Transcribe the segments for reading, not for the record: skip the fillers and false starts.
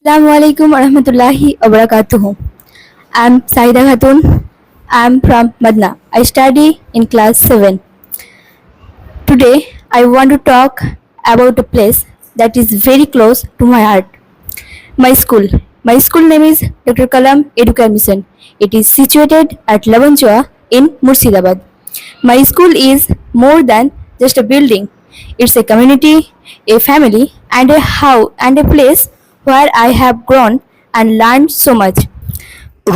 Assalamualaikum warahmatullahi wabarakatuh. I'm Saida Khatun. I'm from Madna. I study in class 7. Today, I want to talk about a place that is very close to my heart. My school. My school name is Dr. Kalam Education Mission. It is situated at Lavanchua in Murshidabad. My school is more than just a building. It's a community, a family, and a place where I have grown and learned so much.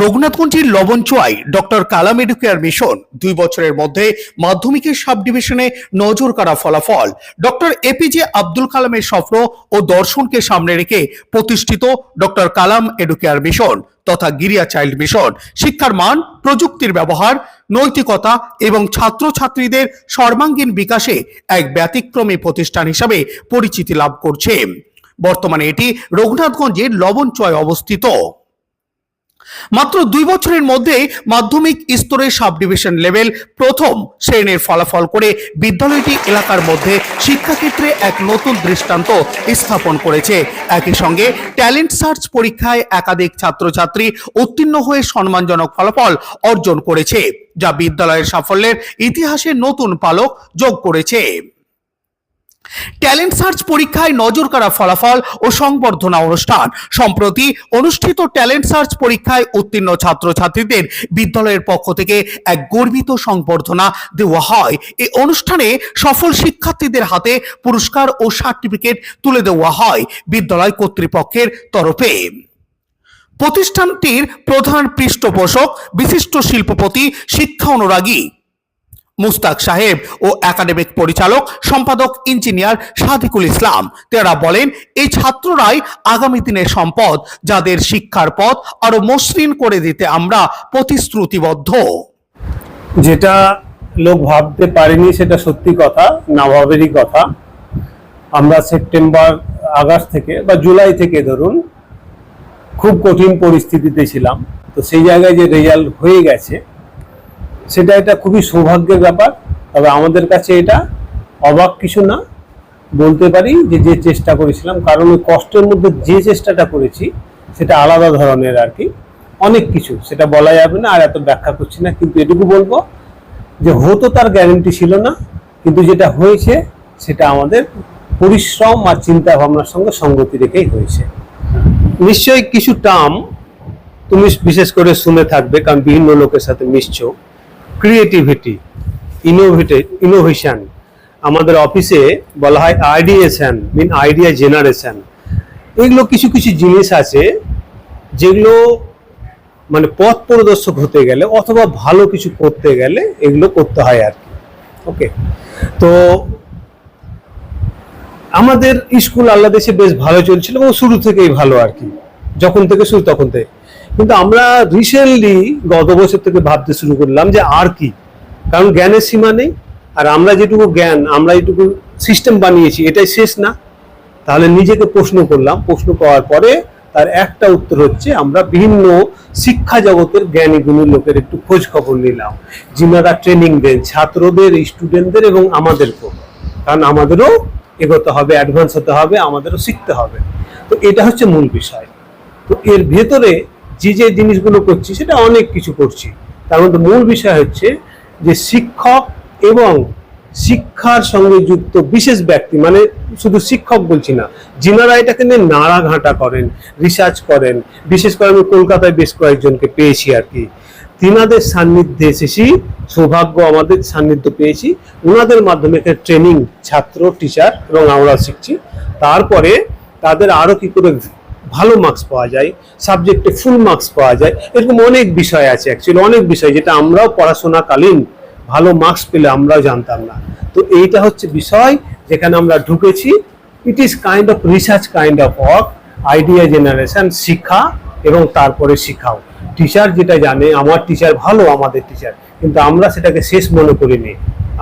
রঘুনাথগঞ্জের লবণচুয়ায় doctor Kalam Educare mission 2 বছরের মধ্যে মাধ্যমিকের sub ডিভিশনে নজর কাড়া ফলাফল। Doctor APJ Abdul কালামের স্বপ্ন ও দর্শনকে সামনে রেখে প্রতিষ্ঠিত ডক্টর কালাম এডুকেয়ার মিশন তথা গিরিয়া চাইল্ড মিশন শিক্ষার মান, প্রযুক্তির ব্যবহার, নৈতিকতা এবং ছাত্রছাত্রীদের সর্বাঙ্গীন বিকাশে এক ব্যতিক্রমী প্রতিষ্ঠান হিসাবে পরিচিতি লাভ করছে। বর্তমানে এটি রঘুনাথগঞ্জের লবণচুয়ায় অবস্থিত। মাত্র 2 বছরের মধ্যে মাধ্যমিক স্তরের সাব ডিভিশন লেভেল প্রথম শ্রেণীর ফলাফল করে বিদ্যালয়টি এলাকার মধ্যে শিক্ষাক্ষেত্রে এক নতুন দৃষ্টান্ত স্থাপন করেছে। একই সঙ্গে ট্যালেন্ট সার্চ পরীক্ষায় একাধিক ছাত্রছাত্রী উত্তীর্ণ হয়ে সম্মানজনক ফলাফল অর্জন করেছে, যা বিদ্যালয়ের সাফল্যের ইতিহাসে নতুন পালক যোগ করেছে। ট্যালেন্ট সার্চ পরীক্ষায় নজর কাড়া ফলাফল ও সংবর্ধনা অনুষ্ঠান। সম্প্রতি অনুষ্ঠিত ট্যালেন্ট সার্চ পরীক্ষায় উত্তীর্ণ ছাত্রছাত্রীদের বিদ্যালয়ের পক্ষ থেকে এক গর্বিত সংবর্ধনা দেওয়া হয়। এই অনুষ্ঠানে সফল শিক্ষার্থীদের হাতে পুরস্কার ও সার্টিফিকেট তুলে দেওয়া হয় বিদ্যালয় কর্তৃপক্ষের তরফে। প্রতিষ্ঠানটির প্রধান পৃষ্ঠপোষক বিশিষ্ট শিল্পপতি, শিক্ষা অনুরাগী মুস্তাক সাহেব ও একাডেমিক পরিচালক সম্পাদক ইঞ্জিনিয়ার সাদিকুল ইসলাম। তারা বলেন, এই ছাত্ররাই আগামী দিনের সম্পদ, যাদের শিক্ষার পথ আরো মসৃণ করে দিতে আমরা প্রতিশ্রুতিবদ্ধ। যেটা লোক ভাবতে পারেনি সেটা সত্যি কথা, না ভাবেরই কথা। আমরা সেপ্টেম্বর, আগস্ট থেকে বা জুলাই থেকে ধরুন খুব কঠিন পরিস্থিতিতে ছিলাম, তো সেই জায়গায় যে রেজাল্ট হয়ে গেছে সেটা এটা খুবই সৌভাগ্যের ব্যাপার। তবে আমাদের কাছে এটা অবাক কিছু না, বলতে পারি যে চেষ্টা করেছিলাম, কারণ ওই কষ্টের মধ্যে যে চেষ্টাটা করেছি সেটা আলাদা ধরনের আর কি। অনেক কিছু সেটা বলা যাবে না, আর এত ব্যাখ্যা করছি না, কিন্তু এটুকু বলবো যে হতো তার গ্যারেন্টি ছিল না, কিন্তু যেটা হয়েছে সেটা আমাদের পরিশ্রম আর চিন্তা ভাবনার সঙ্গে সঙ্গতি রেখেই হয়েছে। নিশ্চয়ই কিছু টার্ম তুমি বিশেষ করে শুনে থাকবে, কারণ বিভিন্ন লোকের সাথে মিশছো। ক্রিয়েটিভিটি, ইনোভেশন, আমাদের অফিসে বলা হয় আইডিয়েশন, মিন আইডিয়া জেনারেশন। এগুলো কিছু কিছু জিনিস আছে যেগুলো মানে পথ প্রদর্শক হতে গেলে অথবা ভালো কিছু করতে গেলে এগুলো করতে হয় আর কি। ওকে, তো আমাদের স্কুল আল্লাহ দেশে বেশ ভালো চলছিল এবং শুরু থেকেই ভালো আর কি, যখন থেকে শুরু তখন থেকে। কিন্তু আমরা রিসেন্টলি গত বছর থেকে ভাবতে শুরু করলাম যে আর কি, কারণ জ্ঞানের সীমা নেই, আর আমরা যেটুকু জ্ঞান, আমরা যেটুকু সিস্টেম বানিয়েছি এটাই শেষ না। তাহলে নিজেকে প্রশ্ন করলাম, প্রশ্ন করার পরে তার একটা উত্তর হচ্ছে আমরা বিভিন্ন শিক্ষা জগতের জ্ঞানী গুণী লোকের একটু খোঁজ খবর নিলাম, যিনারা ট্রেনিং দেন ছাত্রদের, স্টুডেন্টদের এবং আমাদেরকেও, কারণ আমাদেরও এগোতে হবে, অ্যাডভান্স হতে হবে, আমাদেরও শিখতে হবে। তো এটা হচ্ছে মূল বিষয়। তো এর ভেতরে যে জিনিসগুলো করছি সেটা অনেক কিছু করছি, তার মধ্যে মূল বিষয় হচ্ছে যে শিক্ষক এবং শিক্ষার সঙ্গে যুক্ত বিশেষ ব্যক্তি, মানে শুধু শিক্ষক বলছি না, যিনারা এটাকে নিয়ে নাড়াঘাটা করেন, রিসার্চ করেন, বিশেষ করে আমি কলকাতায় বেশ কয়েকজনকে পেয়েছি আর কি। তিনাদের সান্নিধ্যে এসেছি, সৌভাগ্য আমাদের সান্নিধ্য পেয়েছি, ওনাদের মাধ্যমে ট্রেনিং, ছাত্র, টিচার এবং আমরা শিখছি। তারপরে তাদের আরো কি করে ভালো মার্কস পাওয়া যায়, সাবজেক্টে ফুল মার্কস পাওয়া যায়, এরকম অনেক বিষয় আছে, অ্যাকচুয়ালি অনেক বিষয় যেটা আমরাও পড়াশোনাকালীন ভালো মার্কস পেলে আমরাও জানতাম না। তো এইটা হচ্ছে বিষয় যেখানে আমরা ঢুকেছি। It is kind of research, kind of work, idea generation, শিক্ষা এবং তারপরে শিখাও। টিচার যেটা জানে, আমার টিচার ভালো, আমাদের টিচার, কিন্তু আমরা সেটাকে শেষ মনে করিনি,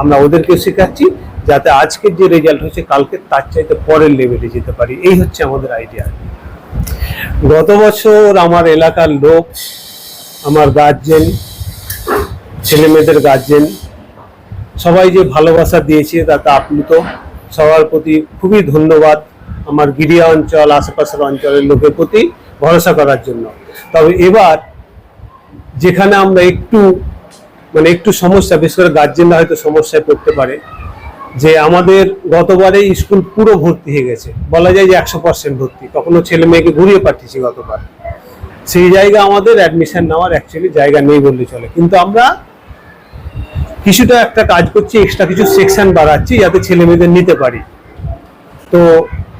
আমরা ওদেরকেও শেখাচ্ছি যাতে আজকের যে রেজাল্ট হচ্ছে কালকে তার চাইতে পরের লেভেলে যেতে পারি। এই হচ্ছে আমাদের আইডিয়া। গত বছর আমার এলাকার লোক, আমার গার্জেন, ছেলে মেয়েদের গার্জেন, সবাই যে ভালোবাসা দিয়েছে তাতে আপ্লুত, সবার প্রতি খুবই ধন্যবাদ। আমার গিরিয়া অঞ্চল আশেপাশের অঞ্চলের লোকের প্রতি ভরসা করার জন্য। তবে এবার যেখানে আমরা একটু সমস্যা, বিশেষ করে গার্জেনরা হয়তো সমস্যায় পড়তে পারে, যে আমাদের গতবারে স্কুল পুরো ভর্তি হয়ে গেছে, বলা যায় যে 100% ভর্তি, কখনো ছেলে মেয়েকে ঘুরিয়ে পাঠিয়েছি গতবার। সেই জায়গা আমাদের অ্যাডমিশন নেওয়ার অ্যাকচুয়ালি জায়গা নেই বললে চলে, কিন্তু আমরা কিছুটা একটা কাজ করছি, এক্সট্রা কিছু সেকশন বাড়াচ্ছি যাতে ছেলে মেয়েদের নিতে পারি। তো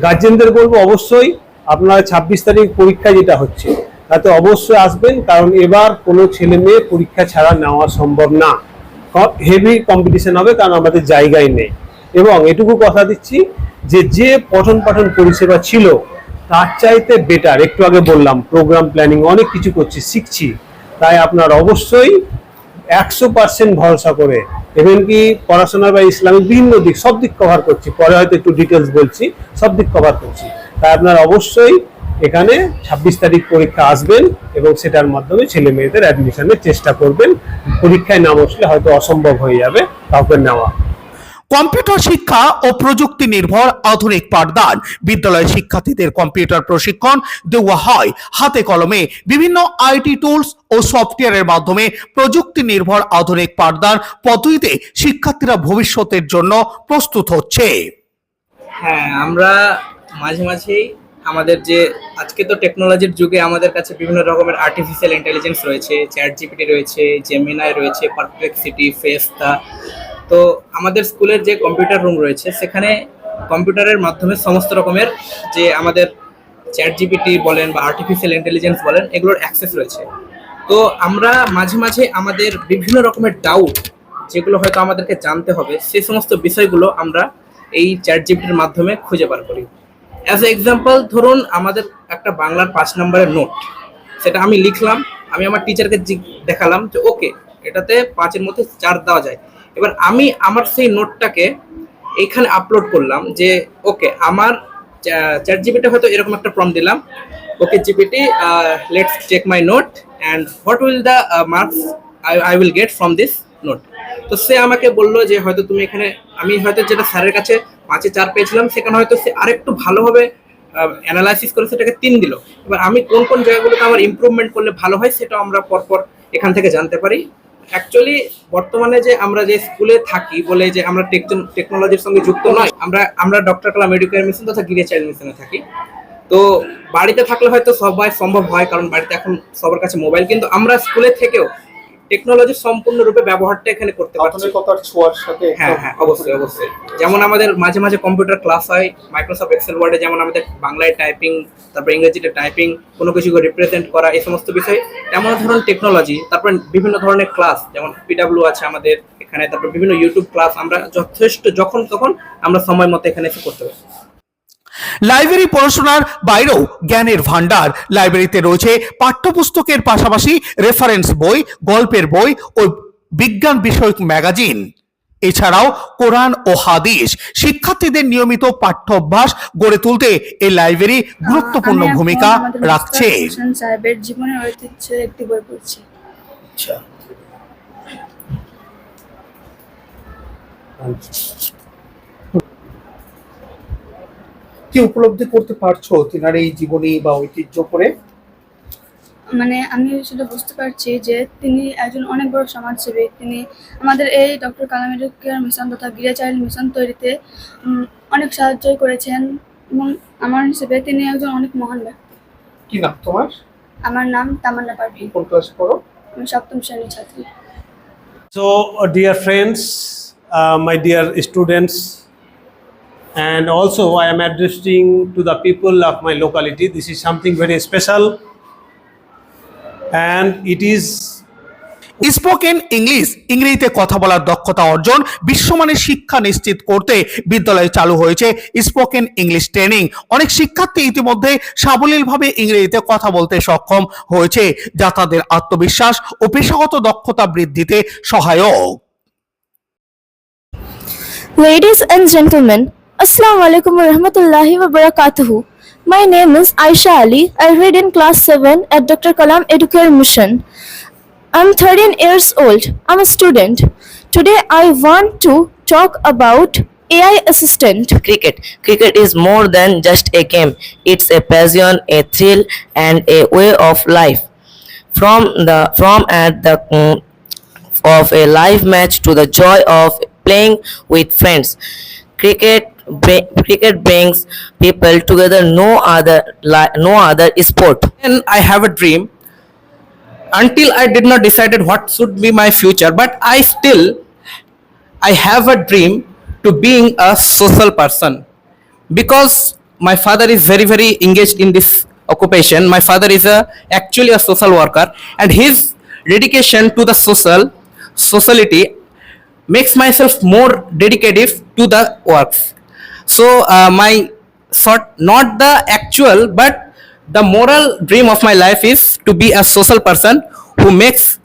গার্জেনদের বলবো অবশ্যই আপনারা 26 তারিখ পরীক্ষা যেটা হচ্ছে তাতে অবশ্যই আসবেন, কারণ এবার কোনো ছেলে মেয়ে পরীক্ষা ছাড়া নেওয়া সম্ভব না, হেভি কম্পিটিশন হবে, কারণ আমাদের জায়গায় নেই। এবং এটুকু কথা দিচ্ছি যে পঠন পাঠন পরিষেবা ছিল তার চাইতে বেটার, একটু আগে বললাম প্রোগ্রাম প্ল্যানিং অনেক কিছু করছি, শিখছি, তাই আপনার অবশ্যই 100% ভরসা করে, এমনকি পড়াশোনার বা ইসলামিক বিভিন্ন দিক সব দিক কভার করছি, পরে হয়তো একটু ডিটেলস বলছি, সব দিক কভার করছি। তাই আপনার অবশ্যই এখানে 26 তারিখ পরীক্ষা আসবেন এবং সেটার মাধ্যমে ছেলে মেয়েদের অ্যাডমিশনের চেষ্টা করবেন। পরীক্ষায় না বসলে হয়তো অসম্ভব হয়ে যাবে কাউকে নেওয়া। কম্পিউটার শিক্ষা ও প্রযুক্তি নির্ভর আধুনিক পাঠদান। বিদ্যালয়ের শিক্ষার্থীদের কম্পিউটার প্রশিক্ষণ দেওয়া হয় হাতে কলমে। বিভিন্ন আইটি টুলস ও সফটওয়্যারের মাধ্যমে প্রযুক্তি নির্ভর আধুনিক পাঠদান পদ্ধতিতে শিক্ষার্থীরা ভবিষ্যতের জন্য প্রস্তুত হচ্ছে। হ্যাঁ, আমরা মাঝে মাঝেই আমাদের যে আজকে তো টেকনোলজির যুগে আমাদের কাছে বিভিন্ন রকমের আর্টিফিশিয়াল ইন্টেলিজেন্স রয়েছে, চ্যাট জিপিটি রয়েছে, জেমিনাই রয়েছে, পারপ্লেক্সিটি, ফেস্তা। তো আমাদের স্কুলের যে কম্পিউটার রুম রয়েছে সেখানে কম্পিউটারের মাধ্যমে সমস্ত রকমের যে আমাদের চ্যাট জিপিটি বলেন বা আর্টিফিশিয়াল ইন্টেলিজেন্স বলেন এগুলোর অ্যাক্সেস রয়েছে। তো আমরা মাঝে মাঝে আমাদের বিভিন্ন রকমের ডাউট যেগুলো হয়তো আমাদেরকে জানতে হবে সেই সমস্ত বিষয়গুলো আমরা এই চ্যাট জিপিটির মাধ্যমে খুঁজে বার করি। অ্যাজ এ এক্সাম্পল ধরুন আমাদের একটা বাংলার 5 নম্বরের নোট, সেটা আমি লিখলাম, আমি আমার টিচারকে দেখালাম যে ওকে এটাতে 5-এর মধ্যে 4 দেওয়া যায়। এবার আমি আমার সেই নোটটাকে এইখানে আপলোড করলাম যে ওকে আমার চ্যাট জিপিটি হয়তো এরকম একটা প্রম্পট দিলাম, okay GPT let's check my note and what will the marks I will get from this note. তো সে আমাকে বললো যে হয়তো তুমি এখানে, আমি হয়তো যেটা স্যারের কাছে 5-এ 4 পেয়েছিলাম সেখানে হয়তো সে আরেকটু ভালোভাবে অ্যানালাইসিস করে সেটাকে 3 দিল। এবার আমি কোন কোন জায়গাগুলোতে আমার ইমপ্রুভমেন্ট করলে ভালো হয় সেটা আমরা পরপর এখান থেকে জানতে পারি। অ্যাকচুয়ালি বর্তমানে যে আমরা যে স্কুলে থাকি বলে যে আমরা টেকনোলজির সঙ্গে যুক্ত নয়, আমরা ডক্টর কালাম এডুকেয়ার মিশন তথা গিরিয়া চাইল্ড মিশনে থাকি। তো বাড়িতে থাকলে হয়তো সবাই সম্ভব হয়, কারণ বাড়িতে এখন সবার কাছে মোবাইল, কিন্তু আমরা স্কুলে থেকেও টেকনোলজি সম্পূর্ণরূপে ব্যবহারটা এখানে করতে পারছি। আধুনিকতার ছোঁয়ার সাথে হ্যাঁ হ্যাঁ, অবশ্যই অবশ্যই। যেমন আমাদের মাঝে মাঝে কম্পিউটার ক্লাস হয়, মাইক্রোসফট এক্সেল ওয়ার্ডে যেমন আমাদের বাংলায় টাইপিং, তারপর ইংরেজিতে টাইপিং, কোনো কিছুকে রিপ্রেজেন্ট করা, এই সমস্ত বিষয় তেমন ধরনের টেকনোলজি। তারপর বিভিন্ন ধরনের ক্লাস যেমন পিডাব্লিউ আছে আমাদের এখানে, তারপর বিভিন্ন ইউটিউব ক্লাস আমরা যথেষ্ট যখন তখন আমরা সময় মতো এখানে এসে করতে পারি। লাইব্রেরি পড়াশোনার বাইরেও জ্ঞানের ভান্ডার। লাইব্রেরিতে রয়েছে পাঠ্যপুস্তকের পাশাপাশি রেফারেন্স বই, গল্পের বই ও বিজ্ঞান বিষয়ক ম্যাগাজিন। এছাড়াও কোরআন ও হাদিস। শিক্ষার্থীদের নিয়মিত পাঠ্যাভ্যাস গড়ে তুলতে এই লাইব্রেরি গুরুত্বপূর্ণ ভূমিকা রাখছে। সাহেবের জীবনের ঐতিহ্যের একটি বই পড়ছি। আচ্ছা, কি উপলব্ধি করতে পারছো তিনার এই জীবনী বা ঐতিহ্য পড়ে? মানে আমি সেটা বুঝতে পারছি যে তিনি একজন অনেক বড় সমাজসেবী। তিনি আমাদের এই ডক্টর কালাম এডুকেয়ার মিশন তথা গিরিয়া চাইল্ড মিশন তৈরিতে অনেক সাহায্য করেছেন এবং আমার হিসেবে তিনি একজন অনেক মহান ব্যক্তি। কি নাম তোমার? আমার নাম তামান্না পারভিন। কোন ক্লাস পড়ো? আমি 7ম শ্রেণীর ছাত্রী। So, dear friends, my dear students, and also I am addressing to the people of my locality. This is something very special, and it is spoken English, ইংরেজিতে কথা বলার দক্ষতা অর্জন, বিশ্বমানের শিক্ষা নিশ্চিত করতে বিদ্যালয়ে চালু হয়েছে স্পোকেন ইংলিশ ট্রেনিং। অনেক শিক্ষার্থী ইতিমধ্যে সাবলীলভাবে ইংরেজিতে কথা বলতে সক্ষম হয়েছে, যা তাদের আত্মবিশ্বাস ও পেশাগত দক্ষতা বৃদ্ধিতে সহায়ক। Ladies and gentlemen, Assalamu alaikum wa rahmatullahi wa barakatuhu. My name is Aisha Ali. I read in class 7 at Dr. Kalam Educare Mission. I'm 13 years old. I'm a student. Today I want to talk about AI assistant. Cricket. Cricket is more than just a game. It's a passion, a thrill, and a way of life. From at the of a live match to the joy of playing with friends. Cricket brings people together. No other sport. And I have a dream. Until I did not decided what should be my future, but I have a dream to being a social person, because my father is very engaged in this occupation. My father is actually a social worker, and his dedication to the society makes myself more dedicative to the works. So my sort not the actual but the moral dream of my life is to be a social person who makes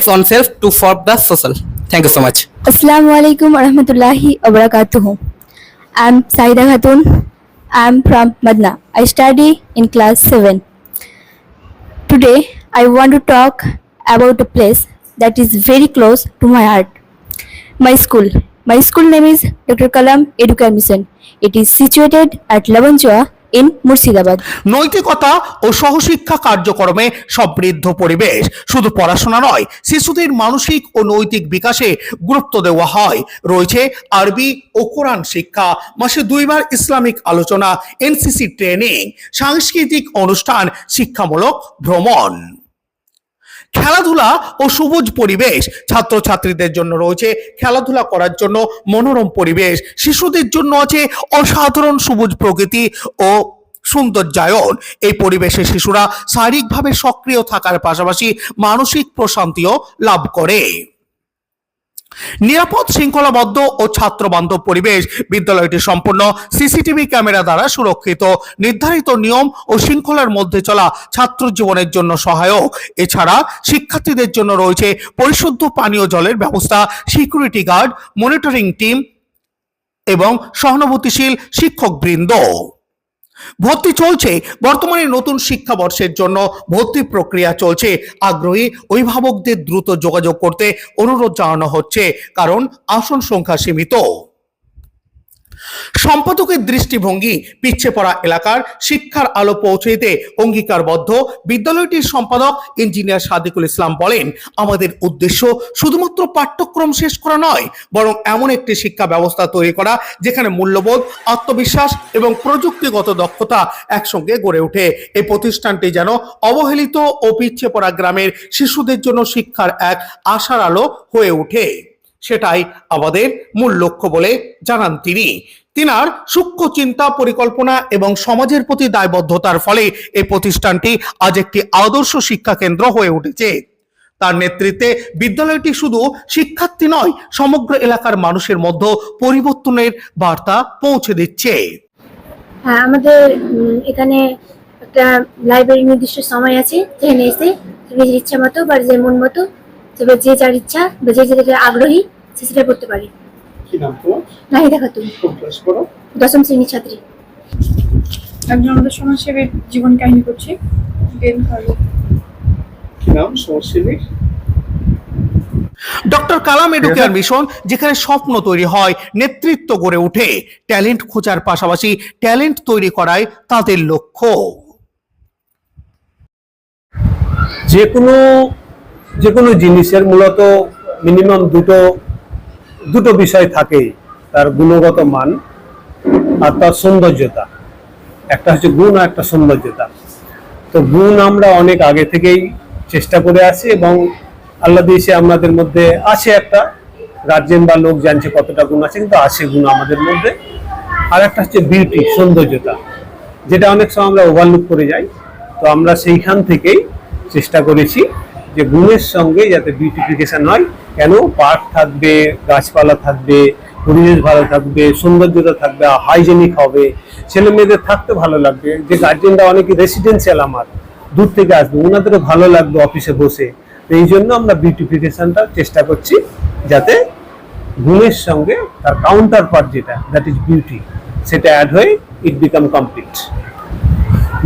oneself to for the social. Thank you so much. Assalamu alaikum warahmatullahi wabarakatuh. I'm Saida Khatun. I'm from Madna. I study in class 7. Today I want to talk about a place that is very close to my heart. My school. My school name is Dr. Kalam Education Mission. It is situated at Labanchoa in Murshidabad. নৈতিকতা ও সহশিক্ষা কার্যক্রমে সমৃদ্ধ পরিবেশ। শুধু পড়াশোনা নয়, শিশুদের মানসিক ও নৈতিক বিকাশে গুরুত্ব দেওয়া হয়। রয়েছে আরবি ও কোরআন শিক্ষা, মাসে 2 বার ইসলামিক আলোচনা, এনসিসি ট্রেনিং, সাংস্কৃতিক অনুষ্ঠান, শিক্ষামূলক ভ্রমণ, খেলাধুলা ও সবুজ পরিবেশ। ছাত্রছাত্রীদের জন্য রয়েছে খেলাধুলা করার জন্য মনোরম পরিবেশ। শিশুদের জন্য আছে অসাধারণ সবুজ প্রকৃতি ও সৌন্দর্যায়ন। এই পরিবেশে শিশুরা শারীরিকভাবে সক্রিয় থাকার পাশাপাশি মানসিক প্রশান্তিও লাভ করে। নিরাপদ, শৃঙ্খলাবদ্ধ ও ছাত্র বান্ধব পরিবেশ। বিদ্যালয়টি সম্পূর্ণ সিসিটিভি ক্যামেরা দ্বারা সুরক্ষিত। নির্ধারিত নিয়ম ও শৃঙ্খলার মধ্যে চলা ছাত্র জীবনের জন্য সহায়ক। এছাড়া শিক্ষার্থীদের জন্য রয়েছে পরিশুদ্ধ পানীয় জলের ব্যবস্থা, সিকিউরিটি গার্ড, মনিটরিং টিম এবং সহানুভূতিশীল শিক্ষকবৃন্দ। ভর্তি চলছে। বর্তমানে নতুন শিক্ষাবর্ষের জন্য ভর্তি প্রক্রিয়া চলছে। আগ্রহী অভিভাবকদের দ্রুত যোগাযোগ করতে অনুরোধ জানানো হচ্ছে, কারণ আসন সংখ্যা সীমিত। সম্পাদকের দৃষ্টিভঙ্গি পিছিয়ে পড়া এলাকার শিক্ষার আলো পৌঁছে দিতে অঙ্গীকারবদ্ধ। বিদ্যালয়টির সম্পাদক ইঞ্জিনিয়ার সাদিকুল ইসলাম বলেন, আমাদের উদ্দেশ্য শুধুমাত্র পাঠ্যক্রম শেষ করা নয়, বরং এমন একটি শিক্ষা ব্যবস্থা তৈরি করা যেখানে মূল্যবোধ, আত্মবিশ্বাস এবং প্রযুক্তিগত দক্ষতা একসঙ্গে গড়ে ওঠে। এই প্রতিষ্ঠানটি যেন অবহেলিত ও পিছিয়ে পড়া গ্রামের শিশুদের জন্য শিক্ষার এক আশার আলো হয়ে ওঠে। সেটাই আমাদের মূল লক্ষ্য বলে জানান তিনি। তিনার সূক্ষ্ম চিন্তা, পরিকল্পনা এবং সমাজের প্রতি দায়বদ্ধতার ফলে এই প্রতিষ্ঠানটি আজ একটি আদর্শ শিক্ষা কেন্দ্র হয়ে উঠেছে। তার নেতৃত্বে বিদ্যালয়টি শুধু শিক্ষার্থী নয়, সমগ্র এলাকার মানুষের মধ্যে পরিবর্তনের বার্তা পৌঁছে দিচ্ছে। হ্যাঁ, আমাদের এখানে একটা লাইব্রেরি নির্দিষ্ট সময় আছে, যেখানে এসে নিজের ইচ্ছা মতো বা যে মন মতো যে যার ইচ্ছা বা যে যেটা আগ্রহী সে সেটা করতে পারে। কি নাম তোমার? নাহিদা খাতুন, কোন ক্লাস পড়ো? 10ম শ্রেণীর ছাত্রী। একজন আমাদের সমাজসেবীর জীবন কাহিনী করছি। কি নাম সমাজসেবীর? ডক্টর কালাম এডুকেয়ার মিশন, যেখানে স্বপ্ন তৈরি হয়, নেতৃত্ব গড়ে ওঠে। ট্যালেন্ট খোঁজার পাশাপাশি ট্যালেন্ট তৈরি করাই তাদের লক্ষ্য। যে কোনো জিনিসের মূলত মিনিমাম দুটো বিষয় থাকে, তার গুণগত মান আর তার সৌন্দর্যতা। একটা হচ্ছে গুণ আর একটা সৌন্দর্যতা। তো গুণ আমরা অনেক আগে থেকেই চেষ্টা করে আসি এবং আল্লাহ দিয়েছে আমাদের মধ্যে আছে, একটা গার্জেন বা লোক জানছে কতটা গুণ আছে, কিন্তু আছে গুণ আমাদের মধ্যে। আর একটা হচ্ছে বিউটি, সৌন্দর্যতা, যেটা অনেক সময় আমরা ওভারলুক করে যাই। তো আমরা সেইখান থেকেই চেষ্টা করেছি যে গুণের সঙ্গে যাতে বিউটিফিকেশন হয়। কেন? পার্ক থাকবে, গাছপালা থাকবে, পরিবেশ ভালো থাকবে, সৌন্দর্যতা থাকবে, হাইজেনিক হবে, ছেলে মেয়েদের থাকতে ভালো লাগবে। যে গার্জেনরা অনেকে রেসিডেন্সিয়াল আমার দূর থেকে আসবে, ওনাদেরও ভালো লাগবে অফিসে বসে। তো এই জন্য আমরা বিউটিফিকেশনটা চেষ্টা করছি যাতে গুণের সঙ্গে তার কাউন্টার পার্ট যেটা দ্যাট ইজ বিউটি, সেটা অ্যাড হয়ে ইট বিকাম কমপ্লিট।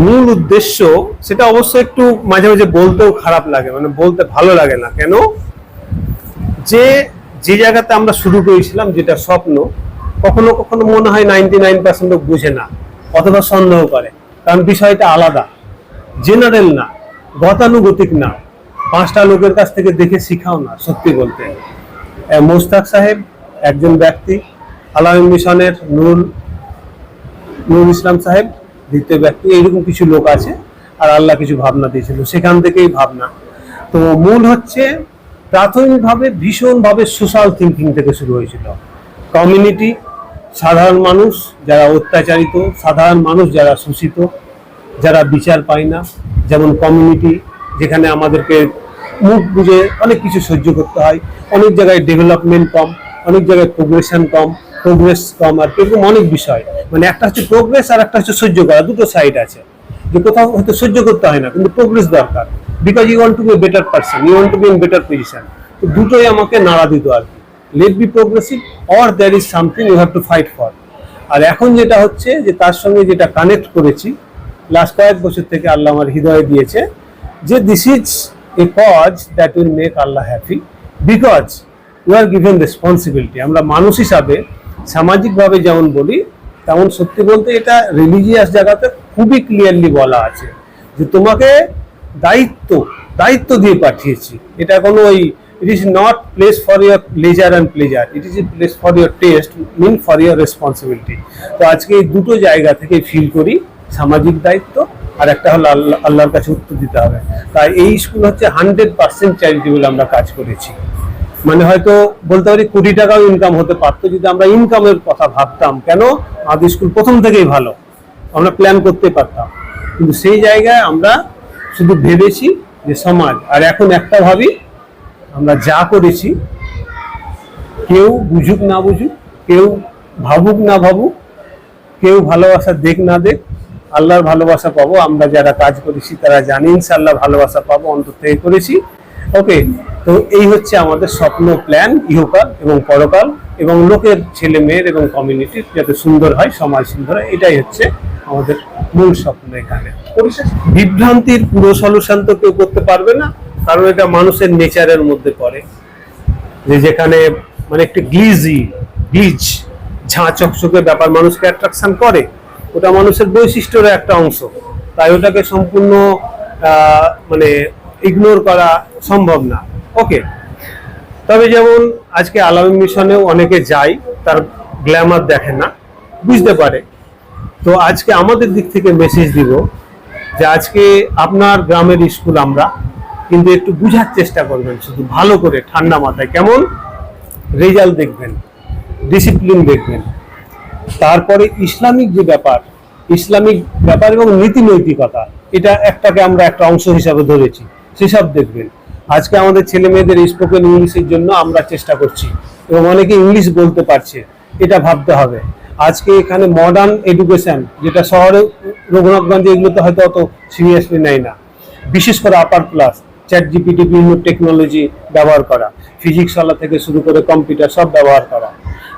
মূল উদ্দেশ্য সেটা অবশ্য একটু মাঝে মাঝে বলতেও খারাপ লাগে, মানে বলতে ভালো লাগে না। কেন? যে জায়গাতে আমরা শুরু করেছিলাম, যেটা স্বপ্ন, কখনো কখনো মনে হয় 99% লোক বুঝে না অথবা সন্দেহ করে, কারণ বিষয়টা আলাদা, জেনারেল না, গতানুগতিক না, 5টা লোকের কাছ থেকে দেখে শিখাও না। সত্যি বলতে মোস্তাক সাহেব একজন ব্যক্তি, আলামিন মিশনের নুরুল ইসলাম সাহেব দ্বিতীয় ব্যক্তি, এইরকম কিছু লোক আছে, আর আল্লাহ কিছু ভাবনা দিয়েছিল, সেখান থেকেই ভাবনা। তো মূল হচ্ছে প্রাথমিকভাবে ভীষণভাবে সোশ্যাল থিঙ্কিং থেকে শুরু হয়েছিল। কমিউনিটি, সাধারণ মানুষ যারা অত্যাচারিত, সাধারণ মানুষ যারা শোষিত, যারা বিচার পায় না, যেমন কমিউনিটি যেখানে আমাদেরকে মুখ বুঝে অনেক কিছু সহ্য করতে হয়, অনেক জায়গায় ডেভেলপমেন্ট কম, অনেক জায়গায় প্রোগ্রেস কম, আর এরকম অনেক বিষয়। মানে একটা হচ্ছে প্রোগ্রেস আর একটা হচ্ছে সহ্য করা, দুটো সাইড আছে। যে কোথাও হয়তো সহ্য করতে হয় না, কিন্তু প্রোগ্রেস দরকার, because you want to be a better person, you want to be in better position. তো দুটোই আমাকে নাড়া দিত আর কি, let be progressive or there is something you have to fight for. আর এখন যেটা হচ্ছে যে তার সঙ্গে যেটা কানেক্ট করেছি লাস্ট কয়েক বছর থেকে, আল্লাহ আমার হৃদয়ে দিয়েছে যে this is a cause that will make Allah happy, because you are given responsibility. আমরা মানুষ হিসাবে সামাজিকভাবে যেমন বলি, তেমন সত্যি বলতে এটা রিলিজিয়াস জায়গাতে খুবই ক্লিয়ারলি বলা আছে যে তোমাকে দায়িত্ব দিয়ে পাঠিয়েছি। এটা কোনো ওই it is not place for your leisure and pleasure, it is a place for your test, mean for your responsibility. তো আজকে এই দুটো জায়গা থেকে ফিল করি, সামাজিক দায়িত্ব আর একটা হলো আল্লাহর কাছে উত্তর দিতে হবে। তাই এই স্কুল হচ্ছে 100% চ্যারিটেবল আমরা কাজ করেছি। মানে হয়তো বলতে পারি কোটি টাকাও ইনকাম হতে পারতো যদি আমরা ইনকামের কথা ভাবতাম। কেন? আমাদের স্কুল প্রথম থেকেই ভালো, আমরা প্ল্যান করতে পারতাম, কিন্তু সেই জায়গায় আমরা শুধু ভেবেছি যে সমাজ। আর এখন একটা ভাবি, আমরা যা করেছি, কেউ বুঝুক না বুঝুক, কেউ ভাবুক না ভাবুক, কেউ ভালোবাসা দেখ না দেখ, আল্লাহর ভালোবাসা পাবো। আমরা যারা কাজ করেছি তারা জানি ইনশাআল্লাহ ভালোবাসা পাবো, অন্তর থেকে করেছি। ওকে, তো এই হচ্ছে আমাদের স্বপ্ন, প্ল্যান, ইহকাল এবং পরকাল, এবং লোকের ছেলে মেয়ের এবং কমিউনিটির যাতে সুন্দর হয়, সমাজ সুন্দর হয়, এটাই হচ্ছে আমাদের মূল স্বপ্ন। এখানে বিভ্রান্তির পুরো সলিউশন তো কেউ করতে পারবে না, কারণ এটা মানুষের নেচারের মধ্যে পড়ে, যে যেখানে মানে একটু গ্লিজ ঝাঁ চকচকে ব্যাপার মানুষকে অ্যাট্রাকশন করে, ওটা মানুষের বৈশিষ্ট্যের একটা অংশ। তাই ওটাকে সম্পূর্ণ মানে ইগনোর করা সম্ভব না। ওকে, তবে যেমন আজকে আলামিন মিশনেও অনেকে যায়, তার গ্ল্যামার দেখে না, বুঝতে পারে। তো আজকে আমাদের দিক থেকে মেসেজ দিব যে আজকে আপনার গ্রামের স্কুল আমরা, কিন্তু একটু বুঝার চেষ্টা করবেন, শুধু ভালো করে ঠান্ডা মাথায়। কেমন? রেজাল্ট দেখবেন, ডিসিপ্লিন দেখবেন, তারপরে ইসলামিক যে ব্যাপার, ইসলামিক ব্যাপার এবং নীতি নৈতিকতা, এটা একটাকে আমরা একটা অংশ হিসাবে ধরেছি, সেসব দেখবেন। আজকে আমাদের ছেলে মেয়েদের স্পোকেন ইংলিশের জন্য আমরা চেষ্টা করছি, এবং অনেকে ইংলিশ বলতে পারছে, এটা ভাবতে হবে। আজকে এখানে মডার্ন এডুকেশন, যেটা শহরে রঘুনাথগঞ্জে এগুলোতে হয়তো অত সিরিয়াসলি নেয় না, বিশেষ করে আপার ক্লাস, চ্যাট জিপিটি, বিভিন্ন টেকনোলজি ব্যবহার করা, ফিজিক্স ওয়ালা থেকে শুরু করে কম্পিউটার সব ব্যবহার করা,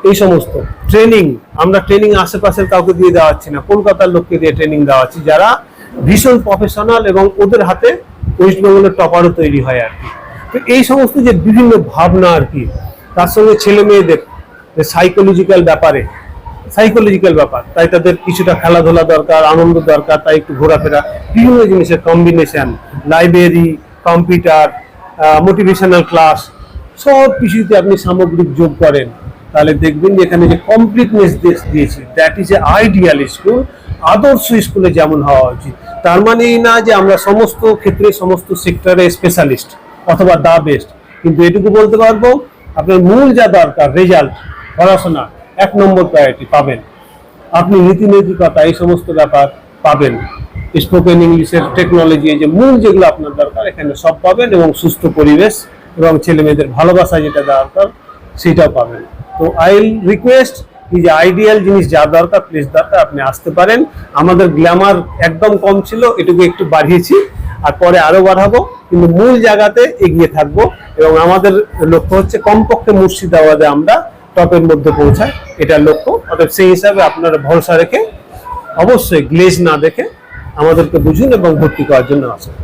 এই সমস্ত ট্রেনিং। আমরা ট্রেনিং আশেপাশের কাউকে দিয়ে দেওয়া হচ্ছে না, কলকাতার লোককে দিয়ে ট্রেনিং দেওয়া হচ্ছে, যারা ভীষণ প্রফেশনাল, এবং ওদের হাতে ওয়েস্ট বেঙ্গলের টপারও তৈরি হয় আর কি। তো এই সমস্ত যে বিভিন্ন ভাবনা আর কি, তার সঙ্গে ছেলে মেয়েদের সাইকোলজিক্যাল ব্যাপার, তাই তাদের কিছুটা খেলাধুলা দরকার, আনন্দ দরকার, তাই একটু ঘোরাফেরা, বিভিন্ন জিনিসের combination, library, computer, motivational class, সব কিছুতে আপনি সামগ্রিক যোগ করেন, তাহলে দেখবেন যে এখানে যে কমপ্লিটনেস দিয়েছি, that is a ideal school, আদর্শ স্কুলে যেমন হওয়া উচিত। তার মানে এই না যে আমরা সমস্ত ক্ষেত্রে, সমস্ত সেক্টরে স্পেশালিস্ট অথবা দা বেস্ট, কিন্তু এটুকু বলতে পারবো আপনার মূল যা দরকার, রেজাল্ট, পড়াশোনা 1 নম্বর প্রায়োরিটি পাবেন আপনি, নীতি নৈতিকতা, এই সমস্ত ব্যাপার পাবেন, স্পোকেন ইংলিশের টেকনোলজি, এই যে মূল যেগুলো আপনার দরকার এখানে সব পাবেন, এবং সুস্থ পরিবেশ এবং ছেলে মেয়েদের ভালোবাসা যেটা দরকার সেটাও পাবেন। তো আই উইল রিকোয়েস্ট, এই যে আইডিয়াল জিনিস যা দরকার, প্লেস দরকার, আপনি আসতে পারেন। আমাদের গ্ল্যামার একদম কম ছিল, এটুকু একটু বাড়িয়েছি, আর পরে আরো বাড়াবো, কিন্তু মূল জায়গাতে এগিয়ে থাকবো, এবং আমাদের লক্ষ্য হচ্ছে কমপক্ষে মুর্শিদাবাদে আমরা টপের মধ্যে পৌঁছায়, এটা লক্ষ্য। অর্থাৎ সেই হিসাবে আপনারা ভরসা রেখে, অবশ্যই গ্লেজ না দেখে আমাদেরকে বুঝুন এবং ভর্তি করার জন্য আসুন।